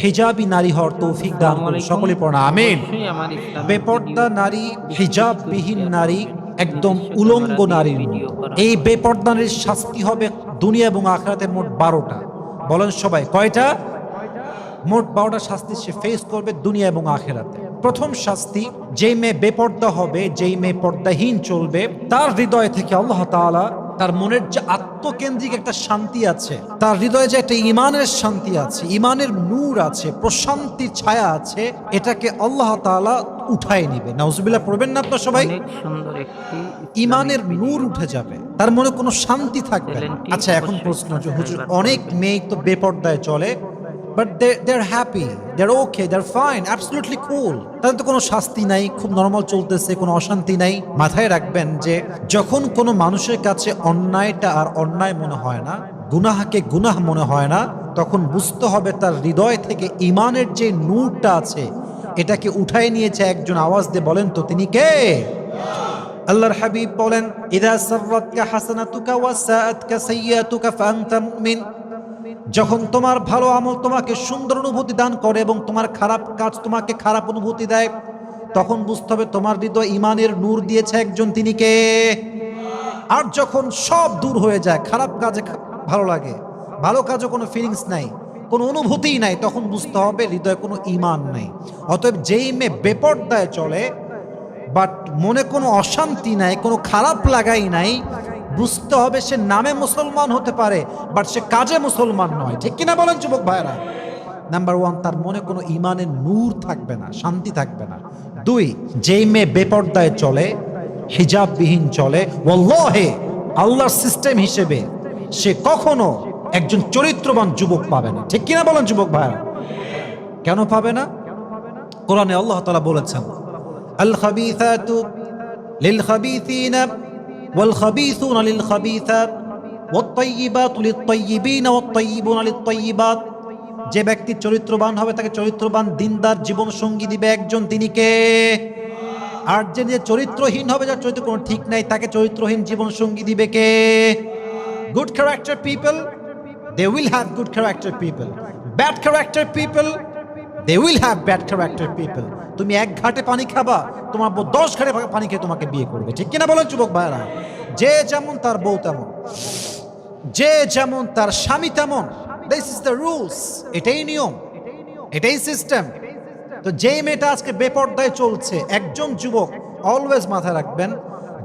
Hijabi নারী হওয়ার তৌফিক দান করুন। সকলে পড়া আমিন। বেপর্দা নারী, হিজাববিহীন নারী একদম উলঙ্গ নারীর মতো। এই বেপর্দা নারীর শাস্তি হবে দুনিয়া এবং আখিরাতে মোট 12টা। বলেন সবাই কয়টা? মোট 12টা শাস্তি সে ফেস করবে দুনিয়া এবং আখিরাতে। প্রথম শাস্তি, যেই মেয়ে বেপর্দা হবে, যেই মেয়ে পর্দাহীন চলবে, তার হৃদয় থেকে আল্লাহ তাআলা তার মনের যে আত্মকেন্দ্রিক একটা শান্তি আছে, তার হৃদয়ে যে একটা ইমানের শান্তি আছে, ইমানের নূর আছে, প্রশান্তির ছায়া আছে, এটাকে আল্লাহ তাআলা উঠায় নিবে। নাউজুবিল্লাহ পড়বেন না আপনারা সবাই? ইমানের নূর উঠে যাবে, তার মনে কোনো শান্তি থাকবে না। আচ্ছা, এখন প্রশ্ন যে হুজুর, অনেক মেয়ে তো বেপর্দায় চলে, but they're happy, they're okay, they're fine, absolutely cool, তাদের তো কোনো শাস্তি নাই, খুব নরমাল চলতেছে, কোনো অশান্তি নাই। মাথায় রাখবেন যে যখন কোনো মানুষের কাছে অন্যায়টা আর অন্যায় মনে হয় না, গুনাহকে গুনাহ মনে হয় না, তখন বুঝতে হবে তার হৃদয় থেকে ইমানের যে নূরটা আছে এটাকে উঠায় নিয়েছে একজন। আওয়াজ দিয়ে বলেন তো তিনি কে? আল্লাহর হাবিব বলেন, ইদা সাররাতকা হাসানাতুকা ওয়া সাআতকা সাইয়্যাতুকা ফাআনতা মুমিন। যখন তোমার ভালো আমল তোমাকে সুন্দর অনুভূতি দান করে এবং তোমার খারাপ কাজ তোমাকে খারাপ অনুভূতি দেয়, তখন বুঝতে হবে তোমার হৃদয় ইমানের নূর দিয়েছে একজন, তিনি কে? আর যখন সব দূর হয়ে যায়, খারাপ কাজে ভালো লাগে, ভালো কাজে কোনো ফিলিংস নাই, কোনো অনুভূতিই নাই, তখন বুঝতে হবে হৃদয়ে কোনো ইমান নাই। অতএব যেই মেয়ে বেপর্দায় চলে, বাট মনে কোনো অশান্তি নাই, কোনো খারাপ লাগাই নাই, বুঝতে হবে সে নামে মুসলমান হতে পারে, বাট সে কাজে মুসলমান নয়। ঠিক কিনা বলেন যুবক ভাইরা? নাম্বার 1, তার মনে কোনো ইমানের নূর থাকবে না, শান্তি থাকবে না। 2, যেই মেয়ে বেপর্দায় চলে, হিজাববিহীন চলে, ওয়াল্লাহি আল্লাহর সিস্টেম হিসেবে সে কখনো একজন চরিত্রবান যুবক পাবে না। ঠিক কিনা বলেন যুবক ভাইরা? কেন পাবে না? কোরআনে আল্লাহ তাআলা বলেছেন, আল খাবিসাতু লিল খাবিসিনা ওয়াল খাবিসুনা লিল খাবিসাত ওয়াত তাইয়িবাতু লিত তাইয়িবিনা ওয়াত তাইয়িবুনা লিত তাইয়িবাত। যে ব্যক্তি চরিত্রবান হবে তাকে চরিত্রবান দিনদার জীবন সঙ্গী দিবে একজন, তিনি কে? আর যে চরিত্রহীন হবে, যার চরিত্র কোনো ঠিক নাই, তাকে চরিত্রহীন জীবন সঙ্গী দিবে কে? Good character people, they will have good character people. Bad character people, they will have bad character people. তুমি এক ঘাটে পানি খাবা, তোমার বউ 10 ঘাটে পানি খেয়ে তোমাকে বিয়ে করবে। ঠিক কিনা বলেন যুবক ভাইরা? যে যেমন তার বউ তেমন, যে যেমন তার স্বামী তেমন। দিস ইজ দ্য রুলস, এটাই নিয়ম, এটাই সিস্টেম। তো যেই মেয়েটা আজকে বেপর্দায় চলছে, একজন যুবক অলওয়েজ মাথায় রাখবেন,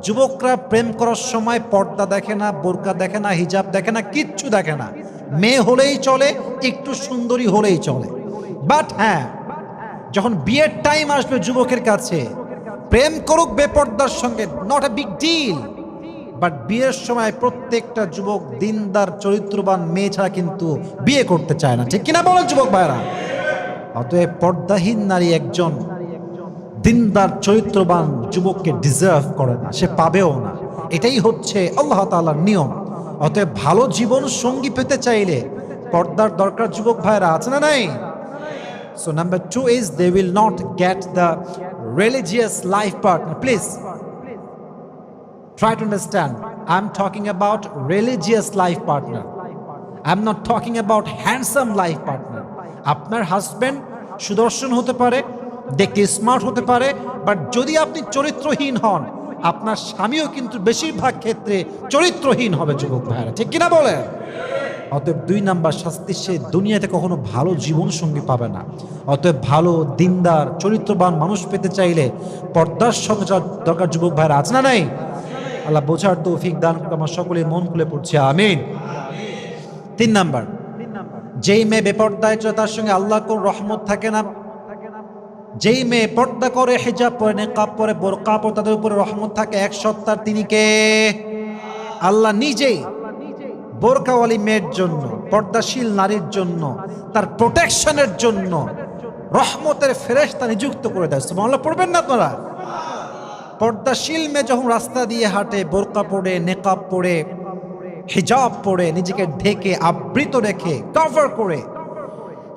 যুবকরা প্রেম করার সময় পর্দা দেখে না, বোরকা দেখে না, হিজাব দেখে না, কিচ্ছু দেখে না। মেয়ে হলেই চলে, একটু সুন্দরী হলেই চলে। বাট হ্যাঁ, যখন বিয়ের টাইম আসবে যুবকের কাছে, প্রেম করুক বেপর্দার সঙ্গে, not a big deal. But বিয়ের সময় প্রত্যেকটা যুবক দিনদার চরিত্রবান মেয়ে ছাড়া কিন্তু বিয়ে করতে চায় না। ঠিক কিনা বলেন যুবক ভাইরা? অতএব পর্দাহীন নারী একজন দিনদার চরিত্রবান যুবককে ডিজার্ভ করে না, সে পাবেও না। এটাই হচ্ছে আল্লাহ তাআলার নিয়ম। অতএব ভালো জীবন সঙ্গী পেতে চাইলে পর্দার দরকার যুবক ভাইরা, আছে না নাই? So number 2 is they will not get the religious life partner. Please try to understand. I'm talking about religious life partner. I'm not talking about handsome life partner. আপনার হাজবেন্ড সুদর্শন হতে পারে, দেখতে স্মার্ট হতে পারে, বাট যদি আপনি চরিত্রহীন হন, আপনার স্বামীও কিন্তু বেশিরভাগ ক্ষেত্রে চরিত্রহীন হবে যুবক ভাইরা। ঠিক কিনা বলেন? অতএব 2 নাম্বার শাস্তি, সে দুনিয়াতে কখনো ভালো জীবন সঙ্গী পাবে না। অতএব ভালো দিনদার চরিত্রবান মানুষ পেতে চাইলে পর্দার সঙ্গে দরকার যুবক ভাইরা, আছে না নাই? আল্লাহ বোঝার তৌফিক দান করুন। আমার সকলে মন খুলে পড়ছে আমিন। 3 নাম্বার, যেই মেয়ে বেপর্দায় চলে তার সঙ্গে আল্লাহর কোন রহমত থাকে না। যেই মেয়ে পর্দা করে, হিজাব পরে, নিকাব পরে, বোরকা পরে, তাদের উপরে রহমত থাকে এক সত্তার, তিনি কে? আল্লাহ নিজেই বোরকাওয়ালি মেয়ের জন্য, পর্দাশীল নারীর জন্য, তার প্রোটেকশনের জন্য রহমতের ফেরেশতা নিযুক্ত করে দেয়। সুবহানাল্লাহ পড়বেন না আপনারা? পর্দাশীল মেয়ে যখন রাস্তা দিয়ে হাঁটে, বোরকা পরে, নেকাব পরে, হিজাব পরে, নিজেকে ঢেকে আবৃত রেখে কভার করে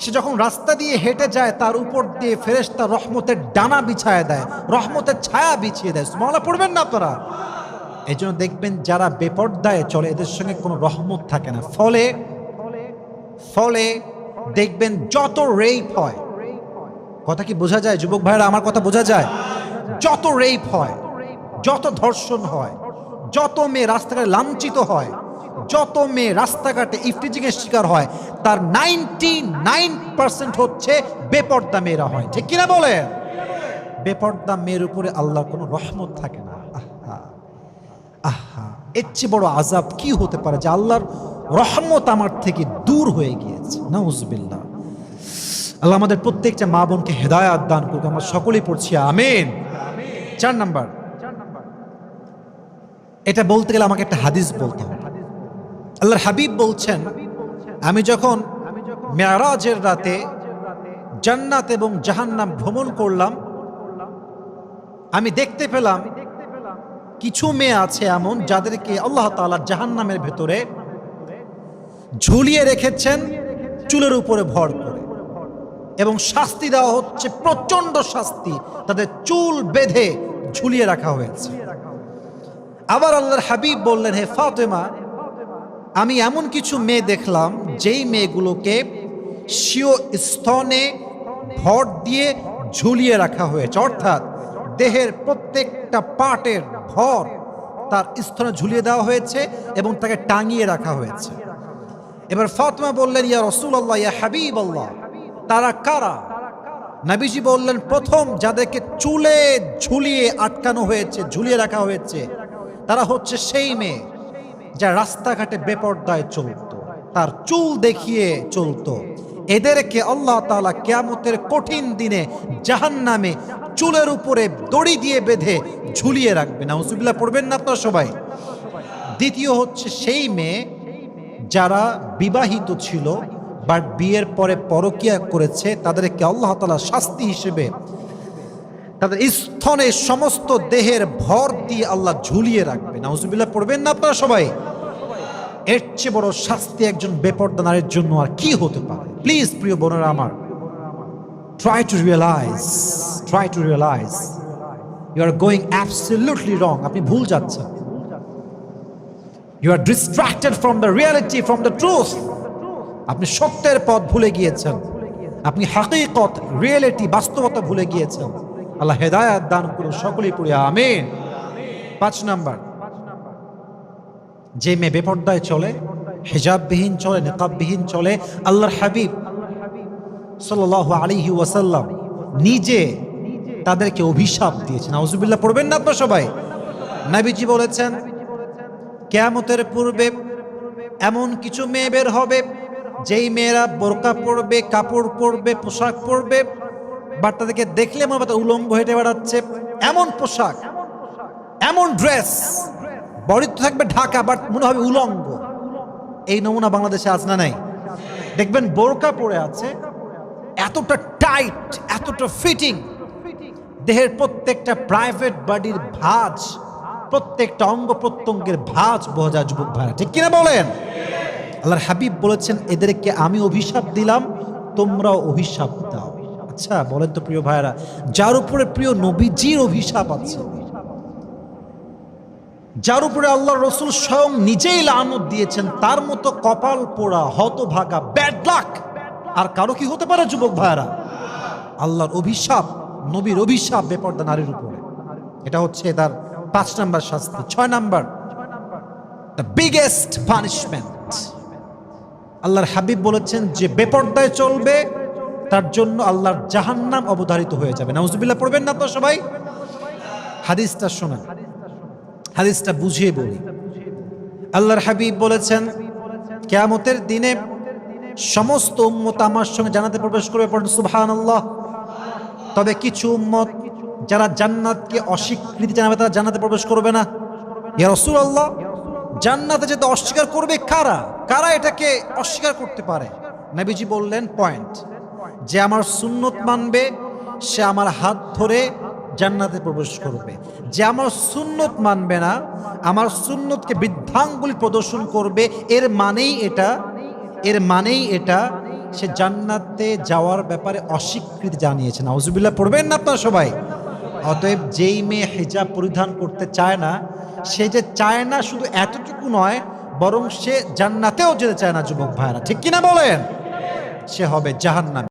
সে যখন রাস্তা দিয়ে হেঁটে যায়, তার উপর দিয়ে ফেরেশতা রহমতের ডানা বিছায় দেয়, রহমতের ছায়া বিছিয়ে দেয়। সুবহানাল্লাহ পড়বেন না আপনারা? এই জন্য দেখবেন যারা বেপর্দায় চলে এদের সঙ্গে কোনো রহমত থাকে না। ফলে দেখবেন যত রেপ হয়, কথা কি বোঝা যায় যুবক ভাইরা, আমার কথা বোঝা যায়? যত রেপ হয়, যত ধর্ষণ হয়, যত মেয়ে রাস্তাঘাটে লাঞ্ছিত হয়, যত মেয়ে রাস্তাঘাটে ইফটিজিংয়ের শিকার হয়, তার 99% হচ্ছে বেপর্দা মেয়েরা হয়। ঠিক কিনা বলেন? বেপর্দা মেয়ের উপরে আল্লাহর কোনো রহমত থাকে না। আহা আহা, এর চেয়ে বড় আযাব কি হতে পারে যে আল্লাহর রহমত আমার থেকে দূর হয়ে গিয়েছে। নাউজুবিল্লাহ। আল্লাহ আমাদের প্রত্যেকটা মা বোনকে হেদায়াত দান করুক। আমরা সকলেই পড়ছি আমিন। 4 নাম্বার, এটা বলতে গেলে আমাকে একটা হাদিস বলতে হবে। আল্লাহর হাবিব বলছেন, আমি যখন মেরাজের রাতে জান্নাত এবং জাহান্নাম ভ্রমণ করলাম, আমি দেখতে পেলাম কিছু মেয়ে আছে এমন যাদেরকে আল্লাহ তাআলা জাহান্নামের ভেতরে ঝুলিয়ে রেখেছেন চুলের উপরে ভর করে, এবং শাস্তি দেওয়া হচ্ছে প্রচন্ড শাস্তি, তাদের চুল বেঁধে ঝুলিয়ে রাখা হয়েছে। আবার আল্লাহর হাবিব বললেন, হে ফাতেমা, আমি এমন কিছু মেয়ে দেখলাম যেই মেয়েগুলোকে স্বীয় স্তনে ভর দিয়ে ঝুলিয়ে রাখা হয়েছে, অর্থাৎ দেহের প্রত্যেকটা পার্টের ভর তার স্তনে ঝুলিয়ে দেওয়া হয়েছে এবং তাকে টাঙিয়ে রাখা হয়েছে। এবার ফাতেমা বললেন, ইয়া রাসূলুল্লাহ, ইয়া হাবিবাল্লাহ, তারা কারা? নবীজি বললেন, প্রথম যাদেরকে চুলে ঝুলিয়ে আটকানো হয়েছে, ঝুলিয়ে রাখা হয়েছে, তারা হচ্ছে সেই মেয়ে যা রাস্তাঘাটে বেপরদায় চলত, তার চুল দেখিয়ে চলত। এদেরকে আল্লাহ তাআলা কিয়ামতের কঠিন দিনে জাহান্নামে চুলের উপরে দড়ি দিয়ে বেঁধে ঝুলিয়ে রাখবে। নাউজুবিল্লাহ পড়বেন না আপনারা সবাই? দ্বিতীয় হচ্ছে সেই মেয়ে যারা বিবাহিত ছিল বাট বিয়ের পরে পরকিয়া করেছে, তাদেরকে আল্লাহ তাআলা শাস্তি হিসেবে তাদের স্তনে সমস্ত দেহের ভর দিয়ে আল্লাহ ঝুলিয়ে রাখবে। নাউজুবিল্লাহ পড়বেন না আপনারা সবাই? এর চেয়ে বড় শাস্তি একজন বেপরদা নারীর জন্য আর কি হতে পারে? প্লিজ প্রিয় বোনেরা আমার, try to realise you are going absolutely wrong. আপনি ভুল যাচ্ছেন। You are distracted from the reality, from the truth. আপনি সত্যের পথ ভুলে গিয়েছেন, আপনি হাকিকত, রিয়েলিটি, বাস্তবতা ভুলে গিয়েছেন। আল্লাহ হেদায়াত দান করুন। সকলেই পড়ি আমিন। 5 নাম্বার, যে মেয়ে বেপর্দায় চলে, হিজাববিহীন চলে, নিকাববিহীন চলে, আল্লাহর হাবিব সাল্লাল্লাহু আলাইহি ওয়াসাল্লাম নিজে তাদেরকে অভিশাপ দিয়েছেন। নাউজুবিল্লাহ পড়বেন না আপনারা সবাই? নবীজি বলেছেন, কিয়ামতের পূর্বে এমন কিছু মেয়ে বের হবে যেই মেয়েরা বোরকা পরবে, কাপড় পরবে, পোশাক পরবে, বাট তাদেরকে দেখলে মনে হবে উলঙ্গ হেঁটে বেড়াচ্ছে। এমন পোশাক, এমন ড্রেস, বডি তো থাকবে ঢাকা বাট মনে হবে উলঙ্গ। এই নমুনা বাংলাদেশে আজ না নাই? দেখবেন বোরকা পরে আছে, এতটা টাইট, এতটা ফিটিং, দেহের প্রত্যেকটা প্রাইভেট বডির ভাঁজ, প্রত্যেকটা অঙ্গ প্রত্যঙ্গের ভাঁজ বোঝা যায়। যুবক ভাইরা ঠিক কিনা বলেন? আল্লাহর হাবিব বলেছেন, এদেরকে আমি অভিশাপ দিলাম, তোমরাও অভিশাপ দাও। আচ্ছা বলেন তো প্রিয় ভাইরা, যার উপরে প্রিয় নবীজির অভিশাপ আছে, যার উপরে আল্লাহর রাসূল স্বয়ং নিজেই লানত দিয়েছেন, তার মতো কপাল পোড়া, হতভাগা, ব্যাড লাক আর কারো কি হতে পারে? যুবক ভাইরা, আল্লাহর অভিশাপ, নবীর অভিশাপ বেপরদা নারীর উপরে। এটা হচ্ছে তার 5 নাম্বার শাস্তি। 6 নাম্বার, দ্য বিগেস্ট পানিশমেন্ট। আল্লাহর হাবিব বলেছেন, যে বেপরদায় চলবে তার জন্য আল্লাহর জাহান্নাম অবধারিত হয়ে যাবে। নাউজুবিল্লাহ পড়বেন না তো সবাই? হাদিসটা শোনেন, হাদিসটা বুঝিয়ে বলি। আল্লাহর হাবিব বলেছেন, কিয়ামতের দিনে সমস্ত উম্মত আমার সঙ্গে জান্নাতে প্রবেশ করবে। পড়েন সুবহানাল্লাহ। তবে কিছু উম্মত যারা জান্নাতকে অস্বীকৃতি জানাবে, তারা জান্নাতে প্রবেশ করবে না। ইয়া রাসূলুল্লাহ, জান্নাতে যেতে অস্বীকার করবে কারা? কারা এটাকে অস্বীকার করতে পারে? নবীজি বললেন পয়েন্ট, যে আমার সুন্নত মানবে সে আমার হাত ধরে জান্নাতে প্রবেশ করবে। যে আমার সুন্নত মানবে না, আমার সুন্নতকে বৃদ্ধাঙ্গুলি প্রদর্শন করবে, এর মানেই এটা সে জান্নাতে যাওয়ার ব্যাপারে অস্বীকৃতি জানিয়েছে। নাউজুবিল্লাহ পড়বেন না আপনারা সবাই? অতএব যেই মেয়ে হিজাব পরিধান করতে চায় না, সে যে চায় না শুধু এতটুকু নয়, বরং সে জান্নাতেও যেতে চায় না। যুবক ভাইরা ঠিক কিনা বলেন? সে হবে জাহান্নামী।